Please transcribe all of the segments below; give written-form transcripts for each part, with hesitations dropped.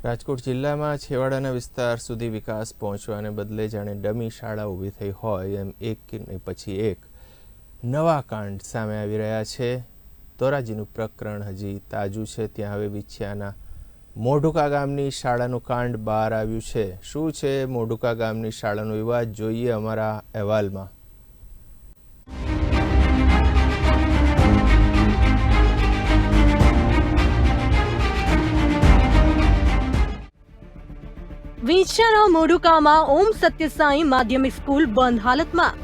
રાજકોટ જિલ્લામાં છેવાડાના વિસ્તાર સુધી વિકાસ પહોંચવાને બદલે જાણે ડમી શાળા ઊભી થઈ હોય એમ એક પછી એક નવા કાંડ સામે આવી રહ્યા છે। ધોરાજીનું પ્રકરણ હજી તાજું છે। ત્યાં હવે વિછિયાના મોઢુકા ગામની શાળાનું કાંડ બહાર આવ્યું છે। શું છે મોઢુકા ગામની શાળાનો વિવાદ, જોઈએ અમારા અહેવાલમાં। વિછિયાના મોઢુકામાં ઓમ સત્યસાઈ માધ્યમિક સ્કૂલ બંધ હાલતમાં।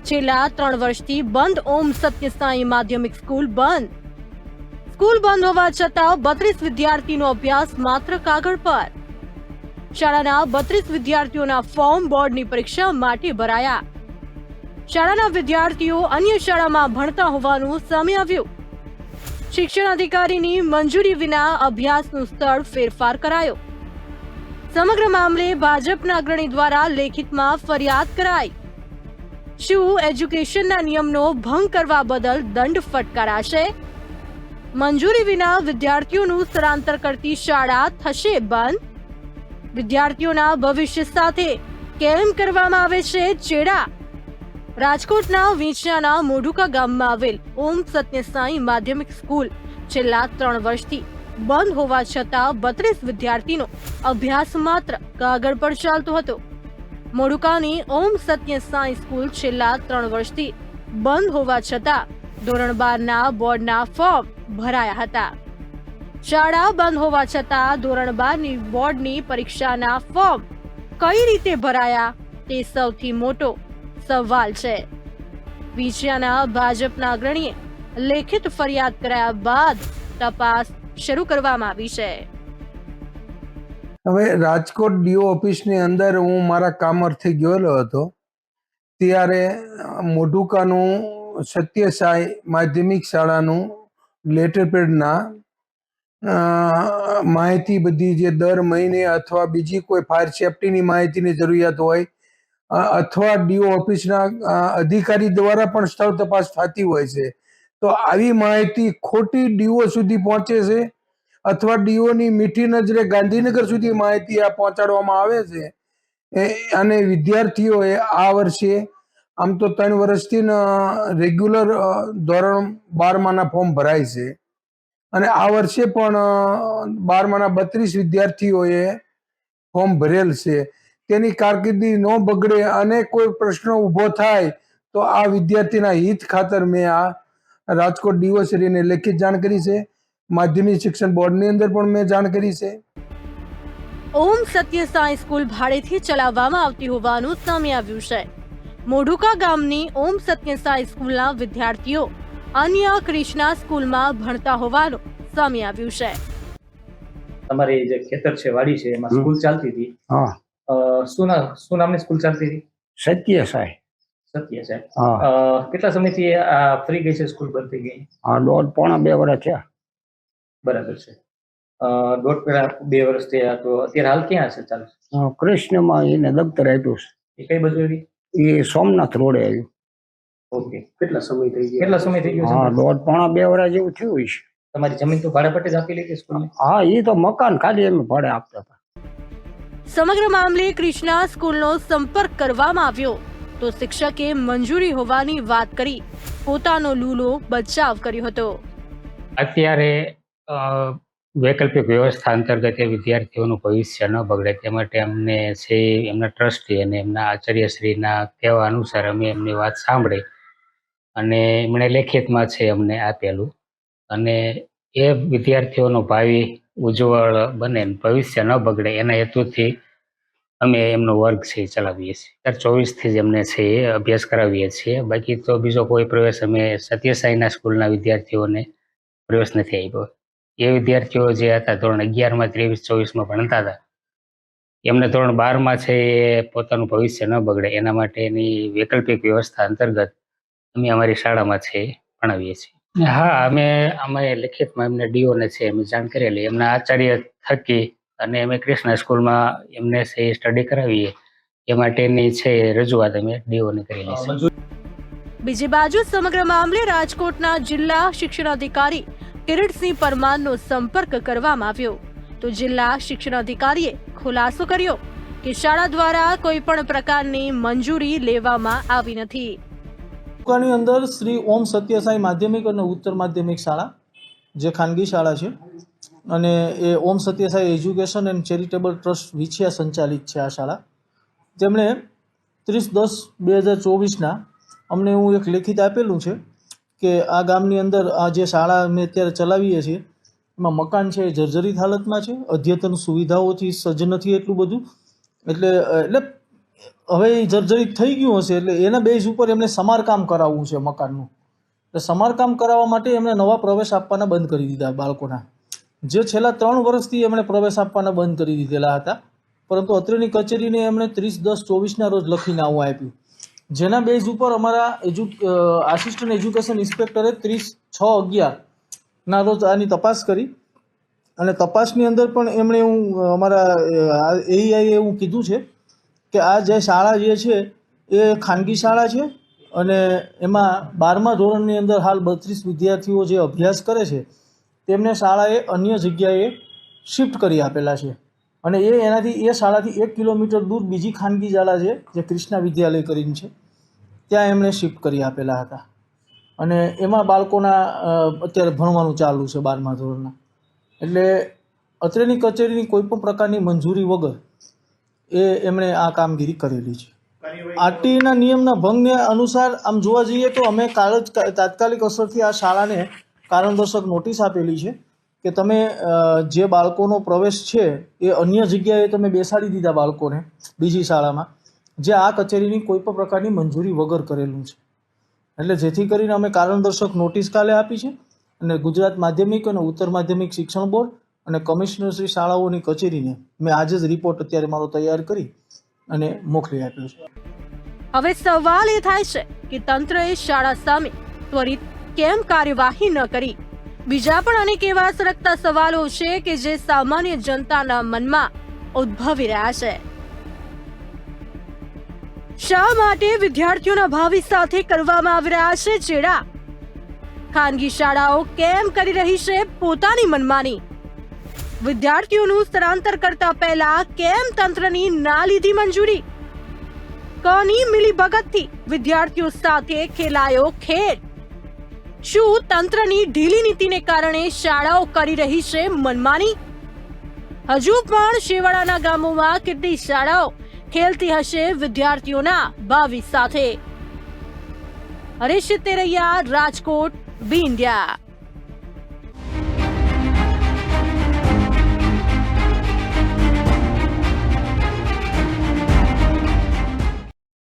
છેલ્લા 3 વર્ષથી બંધ ઓમ સત્યસાઈ માધ્યમિક સ્કૂલ બંધ હોવા છતાં 32 વિદ્યાર્થીનો અભ્યાસ માત્ર કાગળ પર। શાળાના 32 વિદ્યાર્થીઓના ફોર્મ બોર્ડની પરીક્ષા માટે ભરાયા। શાળાના વિદ્યાર્થીઓ અન્ય શાળામાં ભણતા હોવાનું સામે આવ્યું। શિક્ષણ અધિકારીની મંજૂરી વિના અભ્યાસનું સ્થળ ફેરફાર કરાયો। સમગ્ર મામલે ભાજપના અગ્રણી દ્વારા લેખિતમાં ફરિયાદ કરાઈ। શું એજ્યુકેશનના નિયમનો ભંગ કરવા બદલ દંડ ફટકારાશે? મંજૂરી વિના વિદ્યાર્થીઓનું સ્થળાંતર કરતી શાળા થશે બંધ? વિદ્યાર્થીઓના ભવિષ્ય સાથે કેમ કરવામાં આવે છે ચેડા? રાજકોટના વિછિયાના મોઢુકા ગામમાં આવેલ ઓમ સત્યસાઈ માધ્યમિક સ્કૂલ છેલ્લા 3 વર્ષથી બંધ હોવા છતાં 32 વિદ્યાર્થીનો અભ્યાસ માત્ર કાગળ પર ચાલતો હતો। મોઢુકાની ઓમ સત્યસાઈ સ્કૂલ છેલ્લા 3 વર્ષથી બંધ હોવા છતાં ધોરણ 12ના બોર્ડના ફોર્મ ભરાયા હતા। શાળા બંધ હોવા છતાં ધોરણ 12ની બોર્ડની પરીક્ષાના ફોર્મ કઈ રીતે ભરાયા તે સૌથી મોટો સવાલ છે। વિછિયાના ભાજપના અગ્રણીએ લેખિત ફરિયાદ કરાયા બાદ તપાસ શરૂ કરવામાં આવી છે। હવે રાજકોટ ડીઓ ઓફિસની અંદર હું મારા કામ અર્થે ગયેલો હતો ત્યારે મોઢુકાનું સત્યસાઈ માધ્યમિક શાળાનું લેટર પેડના માહિતી બધી જે દર મહિને અથવા બીજી કોઈ ફાયર સેફટીની માહિતીની જરૂરિયાત હોય અથવા ડીઓ ઓફિસના અધિકારી દ્વારા પણ સ્થળ તપાસ થતી હોય છે, તો આવી માહિતી ખોટી ડીઓ સુધી પહોંચે છે અથવા ડીઓની મીઠી નજરે ગાંધીનગર સુધી માહિતી આ પહોંચાડવામાં આવે છે। અને વિદ્યાર્થીઓએ આ વર્ષે આમ તો 3 વર્ષથી રેગ્યુલર ધોરણ 12માના ફોર્મ ભરાય છે અને આ વર્ષે પણ 12માના 32 વિદ્યાર્થીઓએ ફોર્મ ભરેલ છે। તેની કારકિર્દી ન બગડે અને કોઈ પ્રશ્ન ઊભો થાય તો આ વિદ્યાર્થીના હિત ખાતર મેં આ રાજકોટ ડીઓ શ્રીને લેખિત જાણ કરી છે। માધ્યમિક શિક્ષણ બોર્ડની અંદર પણ મેં જાણ કરી છે। ઓમ સત્યસાઈ સ્કૂલ ભાડેથી ચલાવવામાં આવતી હોવાનું સામે આવ્યું છે। મોઢુકા ગામની ઓમ સત્યસાઈ સ્કૂલના વિદ્યાર્થીઓ અન્ય ક્રિષ્ના સ્કૂલમાં ભણતા હોવાનું સામે આવ્યું છે। તમારી જે ખેતર છે, વાડી છે, એમાં સ્કૂલ ચાલતી હતી। હા, શું નામની સ્કૂલ ચાલતી હતી? સત્યસાઈ। સત્યસાઈ। હા, કેટલા સમયથી આ ફરી ગઈ છે, સ્કૂલ બંધ થઈ ગઈ? હા, 1.5-2 વર્ષ થયા। બરાબર છે। 1.5-2 વર્ષ થયા, તો અત્યારે હાલ ક્યાં છે? ચાલે કૃષ્ણમાં એને દફતર આપ્યું છે। એ કઈ બાજુ આવી? એ સોમનાથ રોડે આવ્યું। ઓકે, કેટલા સમય થઈ ગયો? હા, 1.5-2 વર્ષ જેવું થયું છે। તમારી જમીન તો ભાડે પટ્ટે જ આપી લીધી સ્કૂલને? હા, એ તો મકાન ખાલી એમ ભાડે આપતા હતા। સમગ્ર મામલે ક્રિષ્ના સ્કૂલનો સંપર્ક કરવામાં આવ્યો તો શિક્ષકે મંજૂરી હોવાની વાત કરી પોતાનો લૂલો બચાવ કર્યો હતો। અત્યારે વૈકલ્પિક વ્યવસ્થા અંતર્ગત એ વિદ્યાર્થીઓનું ભવિષ્ય ન બગડે તે માટે અમને છે એમના ટ્રસ્ટી અને એમના આચાર્યશ્રીના કહેવા અનુસાર અમે એમની વાત સાંભળી અને એમણે લેખિતમાં છે અમને આપેલું અને એ વિદ્યાર્થીઓનો ભાવિ ઉજ્જવળ બને, ભવિષ્ય ન બગડે એના હેતુથી અમે એમનો વર્ગ છે ચલાવીએ છીએ। 2024થી જ એમને છે એ અભ્યાસ કરાવીએ છીએ। બાકી તો બીજો કોઈ પ્રવેશ અમે સત્યસાઈના સ્કૂલના વિદ્યાર્થીઓને પ્રવેશ નથી આપ્યો। એ વિદ્યાર્થીઓ જે હતા ધોરણ 11માં 23-24માં ભણતા હતા, એમને ધોરણ 12માં છે એ પોતાનું ભવિષ્ય ન બગડે એના માટેની વૈકલ્પિક વ્યવસ્થા અંતર્ગત અમે અમારી શાળામાં છે ભણાવીએ છીએ। હા, અમે લેખિતમાં એમને ડીઓને છે અમે જાણ કરેલી, એમના આચાર્ય થકી અને અમે કૃષ્ણા સ્કૂલમાં એમને છે સ્ટડી કરાવીએ એ માટેની છે રજૂઆત અમે ડીઓને કરેલી છે। બીજી બાજુ સમગ્ર મામલે રાજકોટના જિલ્લા શિક્ષણાધિકારી કિરીટસિંહ પરમારનો સંપર્ક કરવામાં આવ્યો। તો જિલ્લા શિક્ષણ અધિકારીએ ખુલાસો કર્યો કે શાળા દ્વારા કોઈ પણ પ્રકારની મંજૂરી લેવામાં આવી નથી. તાલુકાની અંદર શ્રી ઓમ સત્યસાઈ માધ્યમિક અને ઉત્તર માધ્યમિક શાળા જે ખાનગી શાળા છે અને એ Om Satyasai education and charitable trust Vichhiya સંચાલિત છે. આ શાળા તેમણે 30/10/2024 અમને એવું એક લેખિત આપેલું છે કે આ ગામની અંદર આ જે શાળા અમે અત્યારે ચલાવીએ છીએ એમાં મકાન છે એ જર્જરિત હાલતમાં છે, અદ્યતન સુવિધાઓથી સજ્જ નથી એટલું બધું, એટલે હવે એ જર્જરિત થઈ ગયું હશે એટલે એના બેઝ ઉપર એમને સમારકામ કરાવવું છે મકાનનું. એટલે સમારકામ કરાવવા માટે એમણે નવા પ્રવેશ આપવાના બંધ કરી દીધા બાળકોના, જે છેલ્લા 3 વર્ષથી એમણે પ્રવેશ આપવાના બંધ કરી દીધેલા હતા. પરંતુ અત્રેની કચેરીને એમણે 30/10/24 રોજ લખીને આવું આપ્યું, જેના બેઝ ઉપર અમારા આસિસ્ટન્ટ એજ્યુકેશન ઇન્સ્પેક્ટરે 30/6/11 રોજ આની તપાસ કરી અને તપાસની અંદર પણ એમણે અમારા એઈઆઈએ એવું કીધું છે કે આ જે શાળા જે છે એ ખાનગી શાળા છે અને એમાં 12મા ધોરણની અંદર હાલ 32 વિદ્યાર્થીઓ જે અભ્યાસ કરે છે તેમને શાળાએ અન્ય જગ્યાએ શિફ્ટ કરી આપેલા છે અને એ શાળાથી 1 કિલોમીટર દૂર બીજી ખાનગી શાળા છે જે કૃષ્ણા વિદ્યાલય કરીને છે, ત્યાં એમણે શિફ્ટ કરી આપેલા હતા અને એમાં બાળકોના અત્યારે ભણવાનું ચાલુ છે 12મા ધોરણના. એટલે અત્રેની કચેરીની કોઈ પણ પ્રકારની મંજૂરી વગર એમણે આ કામગીરી કરેલી છે. આરટીઈના નિયમના ભંગને અનુસાર આમ જોવા જઈએ તો અમે તાત્કાલિક અસરથી આ શાળાને કારણદર્શક નોટિસ આપેલી છે કે તમે જે બાળકોનો પ્રવેશ છે એ અન્ય જગ્યાએ તમે બેસાડી દીધા બાળકોને બીજી શાળામાં, જે આ કચેરીની કોઈ પણ પ્રકારની મંજૂરી વગર કરેલું છે. એટલે જેથી કરીને અમે કારણદર્શક નોટિસ કાલે આપી છે અને ગુજરાત માધ્યમિક અને ઉત્તર માધ્યમિક શિક્ષણ બોર્ડ અને કમિશનરશ્રી શાળાઓની કચેરીને મેં આજે જ રિપોર્ટ અત્યારે મારો તૈયાર કરી અને મોકલી આપ્યો છે. હવે સવાલ એ થાય છે કે તંત્રએ શાળા સામે ત્વરિત કેમ કાર્યવાહી ન કરી? બીજા પણ અનેક એવા સળગતા સવાલો છે કે જે સામાન્ય જનતાના મનમાં ઉદ્ભવી રહ્યા છે. શા માટે વિદ્યાર્થીઓના ભાવિ સાથે કરવામાં આવી રહ્યા છે ચેડા? ખાનગી શાળાઓ કેમ કરી રહી છે પોતાની મનમાની? વિદ્યાર્થીઓનું સ્થળાંતર કરતા પહેલા કેમ તંત્રની ના લીધી મંજૂરી? કોની મિલીભગતથી વિદ્યાર્થીઓ સાથે ખેલાયો ખેલ? શું તંત્રની ઢીલી નીતિને કારણે શાળાઓ કરી રહી છે મનમાની? હજુ પણ છેવાડાના ગામોમાં કેટલી શાળાઓ ખેલતી હશે વિદ્યાર્થીઓના ભાવિ સાથે? હરેશ તેરૈયા, રાજકોટ, બી ઇન્ડિયા.